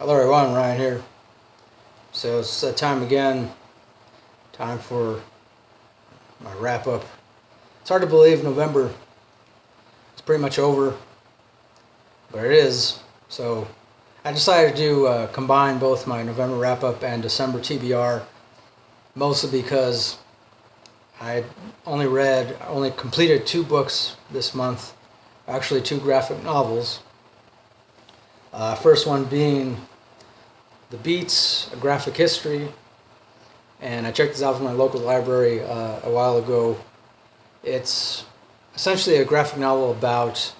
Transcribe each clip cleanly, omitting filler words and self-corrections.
Hello everyone, Ryan here. So it's that time again, time for my wrap up. It's hard to believe November is pretty much over, but it is. So I decided to combine both my November wrap up and December TBR, mostly because I only completed 2 books this month, actually 2 graphic novels. First one being The Beats, A Graphic History, and I checked this out from my local library a while ago. It's essentially a graphic novel about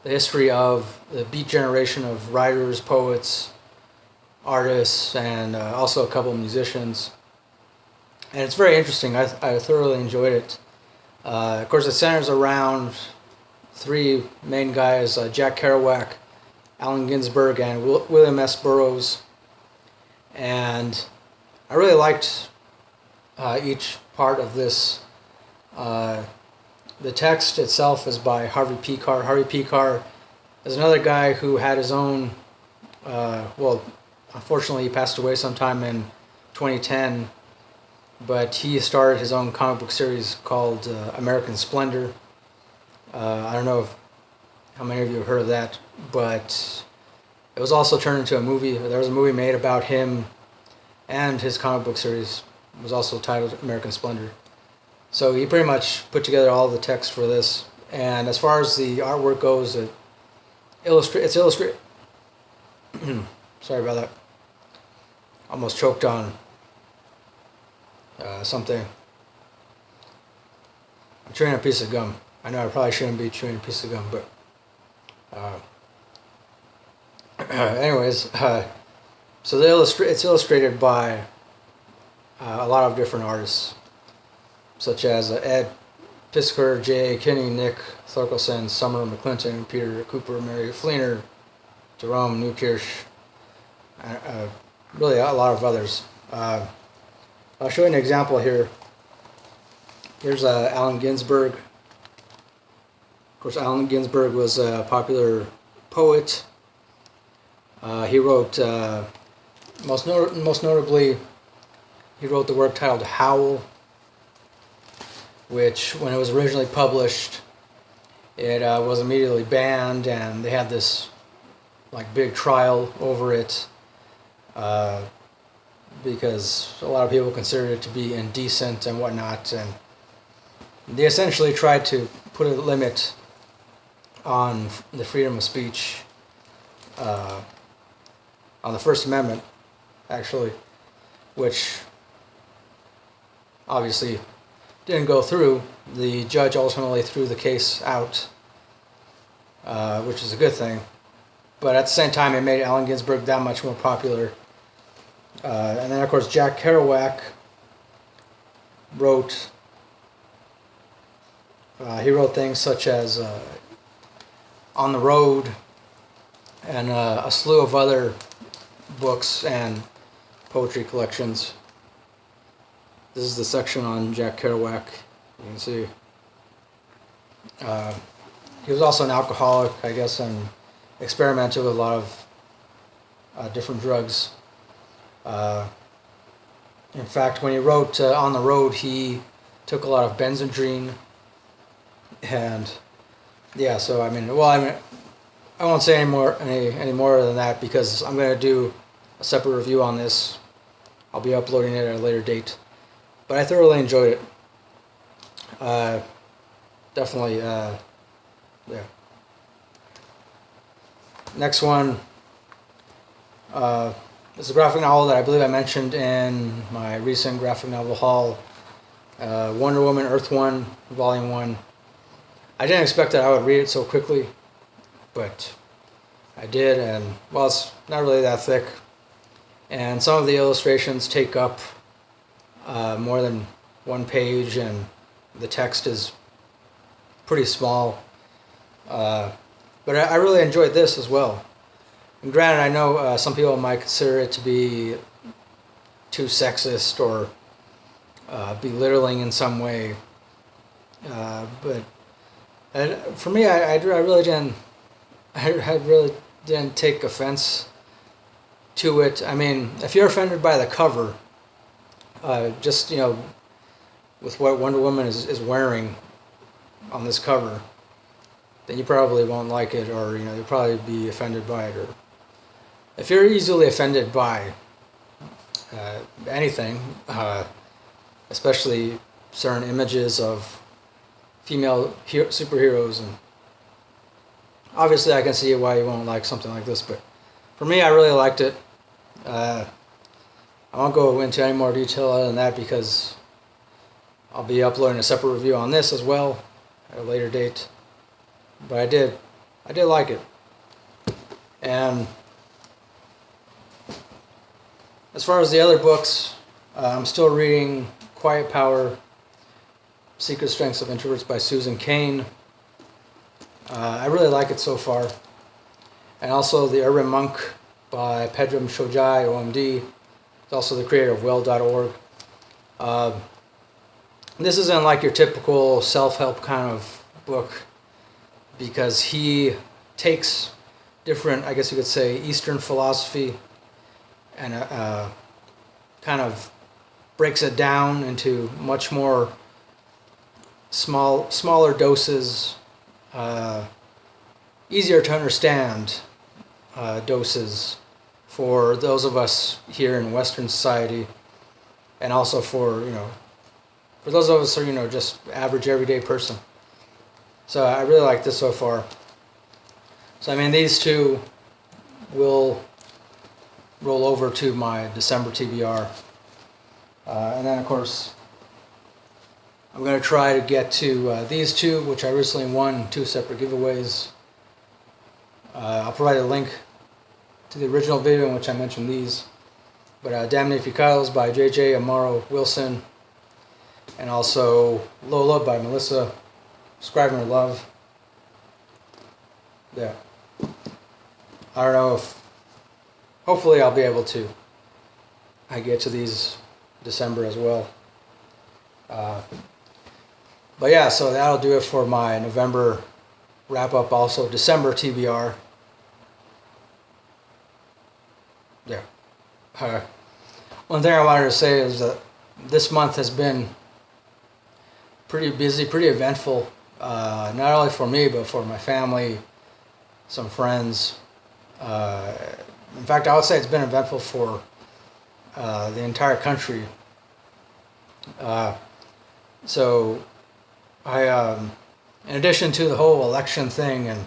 the history of the beat generation of writers, poets, artists, and also a couple of musicians. And it's very interesting. I thoroughly enjoyed it. Of course, it centers around 3 main guys, Jack Kerouac, Allen Ginsberg, and William S. Burroughs. And I really liked each part of this. The text itself is by Harvey P. Carr. Harvey P. Carr is another guy who had his own, unfortunately he passed away sometime in 2010, but he started his own comic book series called American Splendor. I don't know how many of you have heard of that, but it was also turned into a movie. There was a movie made about him, and his comic book series was also titled American Splendor. So he pretty much put together all the text for this. And as far as the artwork goes, it's illustrated. Sorry about that. Almost choked on something. I'm chewing a piece of gum. I know I probably shouldn't be chewing a piece of gum, but anyways, so it's illustrated by a lot of different artists, such as Ed Piskor, J. Kinney, Nick Thorkelson, Summer McClinton, Peter Cooper, Mary Fleener, Jerome Newkirsch, really a lot of others. I'll show you an example here. Here's Allen Ginsberg. Of course, Allen Ginsberg was a popular poet. He wrote, most notably, he wrote the work titled Howl, which, when it was originally published, it was immediately banned, and they had this big trial over it, because a lot of people considered it to be indecent and whatnot, and they essentially tried to put a limit on the freedom of speech, on the First Amendment, actually, which obviously didn't go through. The judge ultimately threw the case out, which is a good thing. But at the same time, it made Allen Ginsberg that much more popular. And then, of course, Jack Kerouac wrote things such as On the Road and a slew of other books and poetry collections. This is the section on Jack Kerouac. You can see. He was also an alcoholic, I guess, and experimented with a lot of different drugs. In fact, when he wrote On the Road, he took a lot of Benzedrine. And yeah, so I won't say any more than that, because I'm going to do a separate review on this. I'll be uploading it at a later date. But I thoroughly enjoyed it. Definitely, yeah. Next one is a graphic novel that I believe I mentioned in my recent graphic novel haul, Wonder Woman Earth 1, Volume 1. I didn't expect that I would read it so quickly, but I did, and well, it's not really that thick, and some of the illustrations take up more than 1 page, and the text is pretty small, but I really enjoyed this as well. And granted, I know some people might consider it to be too sexist or belittling in some way, but for me, I really didn't take offense to it. I mean, if you're offended by the cover, just, with what Wonder Woman is wearing on this cover, then you probably won't like it, or, you'll probably be offended by it. Or if you're easily offended by anything, especially certain images of female superheroes, and obviously I can see why you won't like something like this, but for me, I really liked it. I won't go into any more detail other than that, because I'll be uploading a separate review on this as well at a later date. But I did like it. And as far as the other books, I'm still reading Quiet Power, Secret Strengths of Introverts by Susan Cain. I really like it so far. And also The Urban Monk by Pedram Shojai, OMD. He's also the creator of well.org. This isn't like your typical self-help kind of book, because he takes different, I guess you could say, Eastern philosophy, and kind of breaks it down into much more smaller doses, easier to understand doses for those of us here in Western society, and also for those of us who are just average everyday person. So I really like this so far. So I mean, these two will roll over to my December TBR, and then of course I'm going to try to get to these two, which I recently won 2 separate giveaways. I'll provide a link to the original video in which I mentioned these. But Damnificados by JJ Amaro Wilson, and also Lola by Melissa Scrivener Love. Yeah. I don't know if, hopefully I'll be able to get to these December as well. But yeah, so that'll do it for my November wrap up. Also December TBR. Yeah. One thing I wanted to say is that this month has been pretty busy, pretty eventful, not only for me, but for my family, some friends. In fact, I would say it's been eventful for the entire country. So I, in addition to the whole election thing, and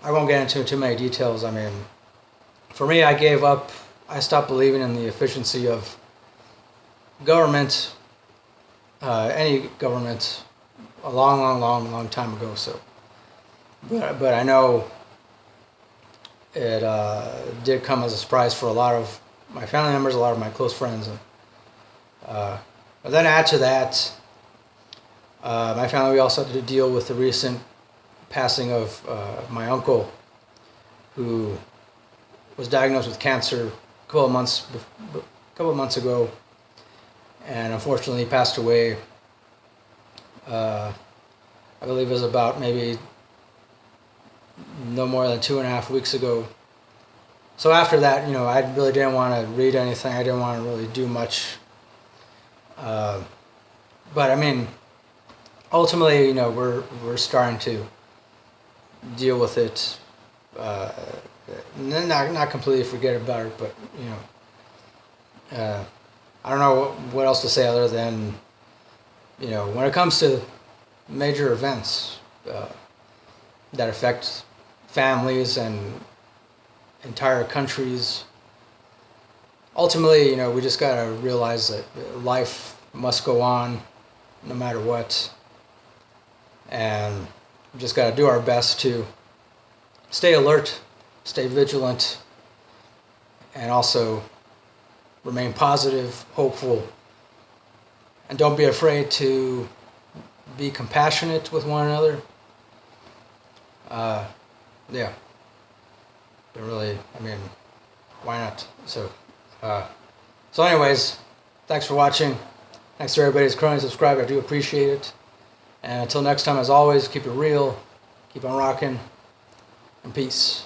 I won't get into too many details, I mean, for me, I stopped believing in the efficiency of government, any government, a long time ago. So, but I know it did come as a surprise for a lot of my family members, a lot of my close friends. But then add to that, my family, we also had to deal with the recent passing of my uncle, who was diagnosed with cancer a couple of months ago, and unfortunately he passed away. I believe it was about maybe no more than 2.5 weeks ago. So after that, I really didn't want to read anything. I didn't want to really do much. But I mean, ultimately, we're starting to deal with it. Not completely forget about it, but I don't know what else to say other than when it comes to major events that affect families and entire countries, ultimately we just gotta realize that life must go on no matter what, and we just gotta do our best to stay alert, stay vigilant, and also remain positive, hopeful, and don't be afraid to be compassionate with one another. Yeah. But really, I mean, why not? So anyways, thanks for watching. Thanks to everybody who's currently subscribed. I do appreciate it. And until next time, as always, keep it real, keep on rocking, and peace.